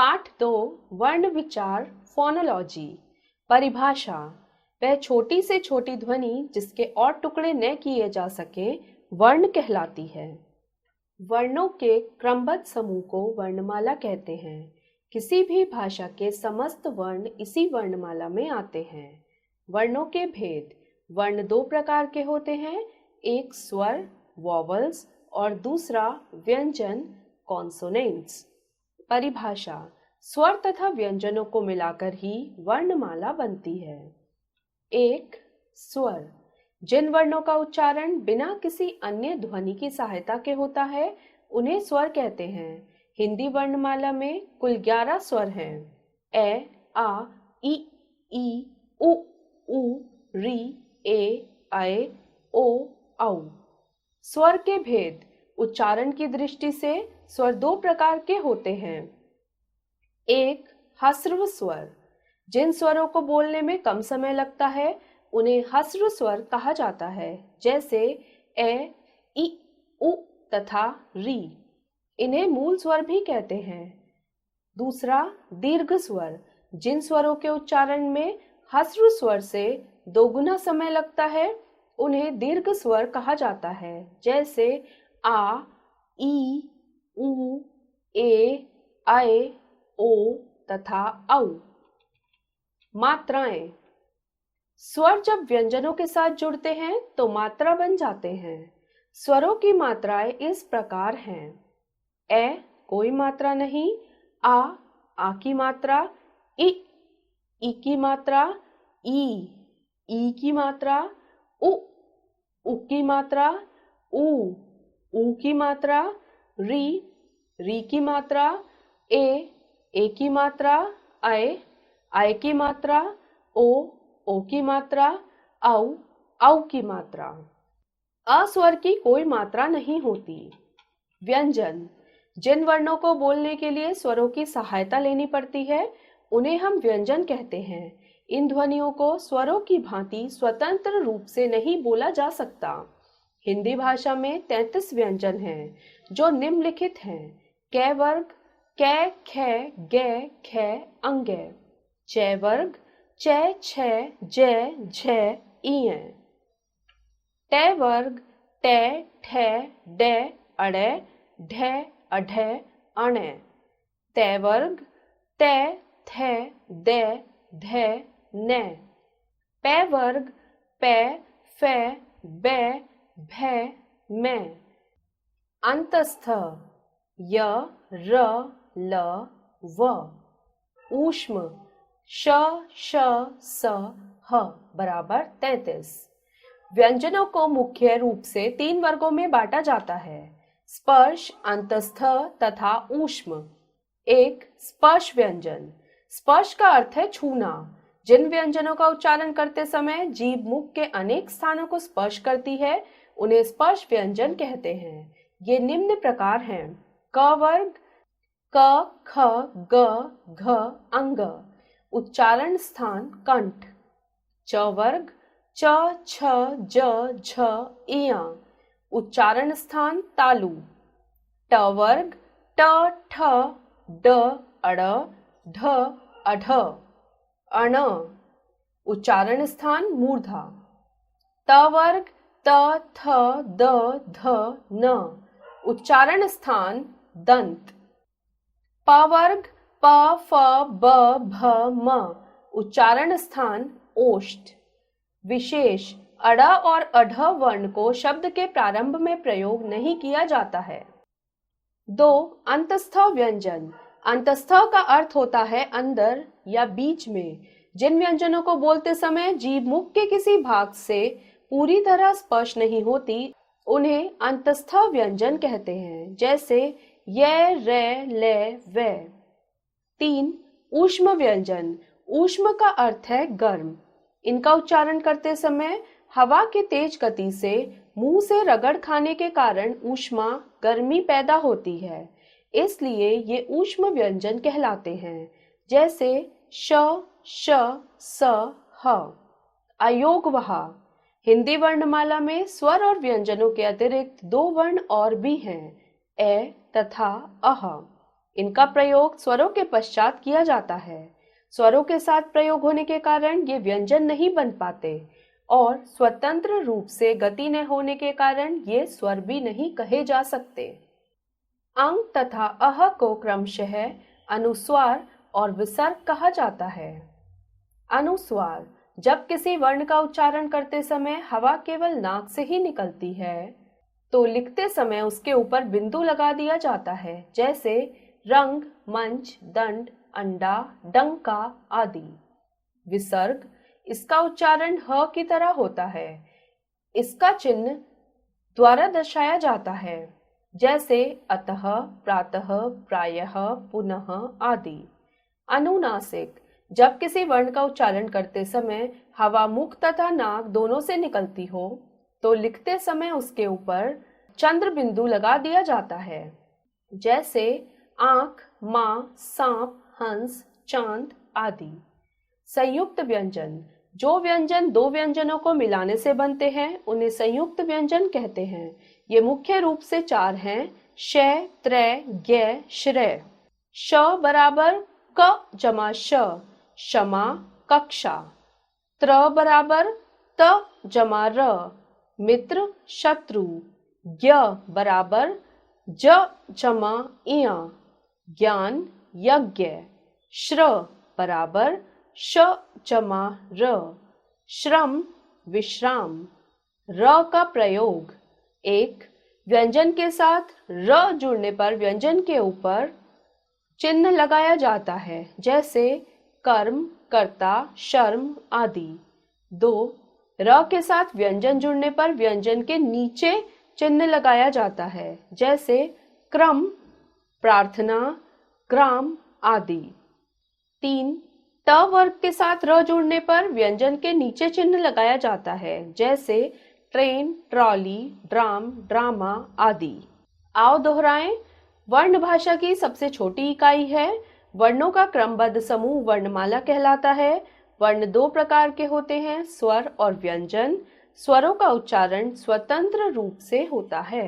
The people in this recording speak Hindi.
पाठ 2 वर्ण विचार फोनोलॉजी। परिभाषा वह छोटी से छोटी ध्वनि जिसके और टुकड़े न किए जा सके वर्ण कहलाती है। वर्णों के क्रमबद्ध समूह को वर्णमाला कहते हैं। किसी भी भाषा के समस्त वर्ण इसी वर्णमाला में आते हैं। वर्णों के भेद। वर्ण दो प्रकार के होते हैं, एक स्वर वॉवल्स और दूसरा व्यंजन कॉन्सोनेंट्स। परिभाषा स्वर तथा व्यंजनों को मिलाकर ही वर्णमाला बनती है। एक स्वर जिन वर्णों का उच्चारण बिना किसी अन्य ध्वनि की सहायता के होता है उन्हें स्वर कहते हैं। हिंदी वर्णमाला में कुल 11 स्वर हैं। ए, आ, ई, उ, री, ए, ऐ, ओ, औ। स्वर के भेद। उच्चारण की दृष्टि से स्वर दो प्रकार के होते हैं। एक ह्रस्व स्वर, जिन स्वरों को बोलने में कम समय लगता है उन्हें ह्रस्व स्वर कहा जाता है, जैसे ए, ई, उ तथा री। इन्हें मूल स्वर भी कहते हैं। दूसरा दीर्घ स्वर, जिन स्वरों के उच्चारण में ह्रस्व स्वर से दोगुना समय लगता है उन्हें दीर्घ स्वर कहा जाता है, जैसे आ, ई, उ, ए, ऐ, ओ तथा औ। मात्राएं। स्वर जब व्यंजनों के साथ जुड़ते हैं तो मात्रा बन जाते हैं। स्वरों की मात्राएं इस प्रकार हैं। ए कोई मात्रा नहीं, आ की मात्रा, ई की मात्रा, ई की मात्रा, उ की मात्रा, ऊ की मात्रा, री की मात्रा, ए की मात्रा, ऐ की मात्रा, ओ की मात्रा, औ की मात्रा। अस्वर की कोई मात्रा नहीं होती। व्यंजन जिन वर्णों को बोलने के लिए स्वरों की सहायता लेनी पड़ती है उन्हें हम व्यंजन कहते हैं। इन ध्वनियों को स्वरों की भांति स्वतंत्र रूप से नहीं बोला जा सकता। हिंदी भाषा में 33 व्यंजन हैं जो निम्नलिखित हैं। कै वर्ग कै, खे, गे, खे, अंगे। चै वर्ग चै, छै, जै, झै, इयं। टै वर्ग टै, ठै, डै, अड़ै, ढै, अढै, अणै। तै वर्ग तै, थै, दै, धै, नै। पै वर्ग पै, फै, बै, भै, मै। अंतस्थ य, र, ल, व। ऊष्म श, श, स, ह बराबर 33। व्यंजनों को मुख्य रूप से 3 वर्गों में बांटा जाता है, स्पर्श, अंतस्थ तथा ऊष्म। एक स्पर्श व्यंजन। स्पर्श का अर्थ है छूना। जिन व्यंजनों का उच्चारण करते समय जीभ मुख के अनेक स्थानों को स्पर्श करती है उन्हें स्पर्श व्यंजन कहते हैं। ये निम्न प्रकार हैं। क वर्ग क, ख, ग, घ, अंग। उच्चारण स्थान कंठ। च वर्ग च, छ, ज, झ, इय। उच्चारण स्थान तालु। ट वर्ग ट, ठ, ड, अड़, ढ, अढ, अण। उच्चारण स्थान मूर्धा। त वर्ग त, थ, द, ध, न। उच्चारण स्थान दंत। प वर्ग प, फ, ब, भ, म। उच्चारण स्थान ओष्ठ। विशेष अड़ और अढ वर्ण को शब्द के प्रारंभ में प्रयोग नहीं किया जाता है। 2 अंतस्थ व्यंजन। अंतस्थ का अर्थ होता है अंदर या बीच में। जिन व्यंजनों को बोलते समय जीभ मुख के किसी भाग से पूरी तरह स्पर्श नहीं होती उन्हें अंतस्थ व्यंजन कहते हैं, जैसे य, रे, ले, वे। 3 ऊष्म व्यंजन। ऊष्म का अर्थ है गर्म। इनका उच्चारण करते समय हवा की तेज गति से मुंह से रगड़ खाने के कारण ऊष्मा गर्मी पैदा होती है, इसलिए ये ऊष्म व्यंजन कहलाते हैं, जैसे श, श, स, ह। अयोगवह। हिंदी वर्णमाला में स्वर और व्यंजनों के अतिरिक्त 2 वर्ण और भी हैं, ए तथा अह। इनका प्रयोग स्वरों के पश्चात किया जाता है। स्वरों के साथ प्रयोग होने के कारण ये व्यंजन नहीं बन पाते और स्वतंत्र रूप से गति न होने के कारण ये स्वर भी नहीं कहे जा सकते। अंग तथा अह को क्रमशः अनुस्वार और विसर्ग कहा जाता है। अनुस्वार, जब किसी वर्ण का उच्चारण करते समय हवा केवल नाक से ही निकलती है तो लिखते समय उसके ऊपर बिंदु लगा दिया जाता है, जैसे रंग, मंच, दंड, अंडा, डंका आदि। विसर्ग, इसका उच्चारण ह की तरह होता है। इसका चिन्ह द्वारा दर्शाया जाता है, जैसे अतः, प्रातः, प्रायः, पुनः आदि। अनुनासिक, जब किसी वर्ण का उच्चारण करते समय हवा मुख तथा नाक दोनों से निकलती हो तो लिखते समय उसके ऊपर चंद्र बिंदु लगा दिया जाता है, जैसे आंख, माँ, सांप, हंस, चांद आदि। संयुक्त व्यंजन, जो व्यंजन दो व्यंजनों को मिलाने से बनते हैं उन्हें संयुक्त व्यंजन कहते हैं। ये मुख्य रूप से चार हैं: श, त्रय, ज्ञ, श्रय। श बराबर क जमा श, क्षमा, कक्षा। त्र बराबर त जमा र, मित्र, शत्रु। ज्ञ बराबर ज जमा इय, ज्ञान, यज्ञ। श्र बराबर श जमा र, श्रम, विश्राम। र का प्रयोग, एक, व्यंजन के साथ र जुड़ने पर व्यंजन के ऊपर चिन्ह लगाया जाता है, जैसे कर्म, कर्ता, शर्म आदि। दो, र के साथ व्यंजन जुड़ने पर व्यंजन के नीचे चिन्ह लगाया जाता है, जैसे क्रम, प्रार्थना, ग्राम आदि। तीन, ट वर्ग के साथ र जुड़ने पर व्यंजन के नीचे चिन्ह लगाया जाता है, जैसे ट्रेन, ट्रॉली, ड्राम, ड्रामा आदि। आओ दोहराएं। वर्ण भाषा की सबसे छोटी इकाई है। वर्णों का क्रमबद्ध समूह वर्णमाला कहलाता है। वर्ण दो प्रकार के होते हैं, स्वर और व्यंजन। स्वरों का उच्चारण स्वतंत्र रूप से होता है।